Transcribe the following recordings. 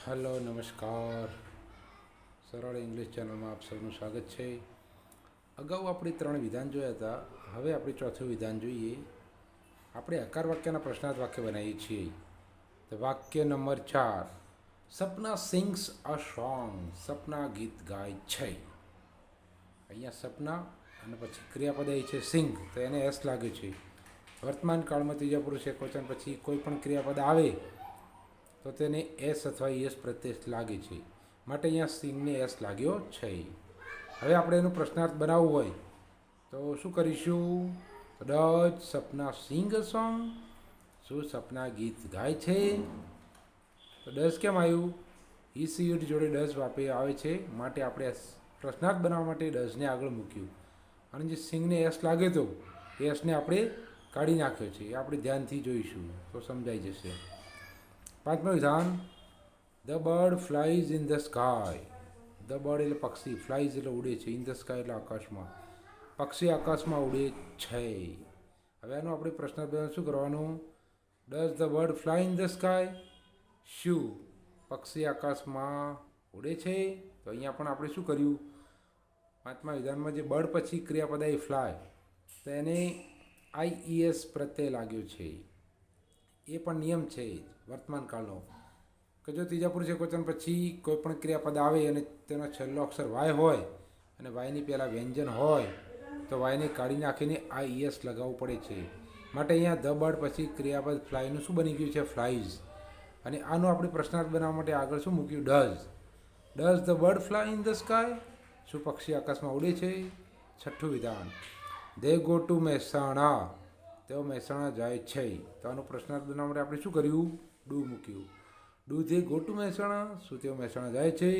Hello नमस्कार सरल English channel में आप सबનું સ્વાગત છે। અગાઉ આપણે 3 વિધાન જોયા હતા। હવે આપણે ચોથું વિધાન જોઈએ। આપણે આકાર વાક્યના પ્રશ્નાર્થ વાક્ય બનાવીએ છીએ। તો વાક્ય number 4, Sapna sings a song, Sapna ગીત ગાય છે। અહીંયા સપના અને પછી ક્રિયાપદ એ છે સિંગ, તો એને એસ લાગે છે। વર્તમાન કાળમાં ત્રીજા પુરુષ એકવચન પછી કોઈ પણ ક્રિયાપદ આવે તો તેને એસ અથવા એસ પ્રત્યય લાગે છે, માટે અહીંયા સિંગને એસ લાગ્યો છે। હવે આપણે એનું પ્રશ્નાર્થ બનાવવું હોય તો શું કરીશું? Does Sapna Singh a song, શું સપના ગીત ગાય છે? તો ડઝ કેમ આવ્યું? ઈ સીડ જોડે ડઝ આવે છે, માટે આપણે પ્રશ્નાર્થ બનાવવા માટે ડઝને આગળ મૂક્યું, અને જે સિંગને એસ લાગે તો એસને આપણે કાઢી નાખ્યો છે। એ આપણે ધ્યાનથી જોઈશું તો સમજાઈ જશે। પાંચમું વિધાન, the bird flies in the sky. The bird એટલે પક્ષી, ફ્લાઇઝ એટલે ઉડે છે, ઇન ધ સ્કાય એટલે આકાશમાં, પક્ષી આકાશમાં ઉડે છે। હવે આનું આપણે પ્રશ્ન શું કરવાનું? Does the bird fly in the sky, શું પક્ષી આકાશમાં ઉડે છે? તો અહીંયા પણ આપણે શું કર્યું? પાંચમા વિધાનમાં જે બર્ડ પછી ક્રિયાપદ આવી ફ્લાય, તો એને IES પ્રત્યય લાગ્યો છે। એ પણ નિયમ છે વર્તમાન કાળનો કે જો ત્રીજા પુરુષ એકવચન પછી કોઈ પણ ક્રિયાપદ આવે અને તેનો છેલ્લો અક્ષર વાય હોય અને વાયની પહેલાં વ્યંજન હોય તો વાયને કાઢી નાખીને IES લગાવવું પડે છે। માટે અહીંયા ધ બર્ડ પછી ક્રિયાપદ ફ્લાયનું શું બની ગયું છે? ફ્લાઇઝ। અને આનો આપણે પ્રશ્નાર્થ બનાવવા માટે આગળ શું મૂક્યું? Does the bird fly in the sky, શું પક્ષી આકાશમાં ઉડે છે? છઠ્ઠું વિધાન, દે ગો ટુ મહેસાણા, તેઓ મહેસાણા જાય છે। તો આનો પ્રશ્નાર્થ બનાવવા માટે આપણે શું કર્યું? ડુ મૂક્યું। Do they go to Mehsana, શું તેઓ મહેસાણા જાય છે?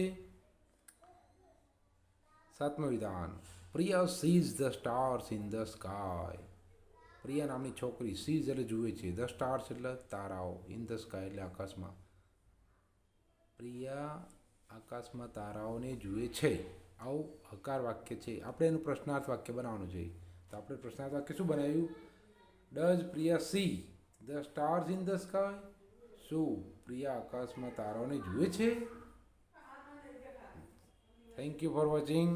સાતમું વિધાન, Priya sees the stars in the sky, Priya નામની છોકરી સીઝ એટલે જુએ છે, ધ સ્ટાર્સ એટલે તારાઓ, ઇન ધ સ્કાય એટલે આકાશમાં, પ્રિયા આકાશમાં તારાઓને જુએ છે। આવું હકાર વાક્ય છે। આપણે એનું પ્રશ્નાર્થ વાક્ય બનાવવાનું છે। તો આપણે પ્રશ્નાર્થ વાક્ય શું બનાવ્યું? Does Priya see the stars in the sky, શું પ્રિયા આકાશમાં તારાઓને જુએ છે? Thank you for watching.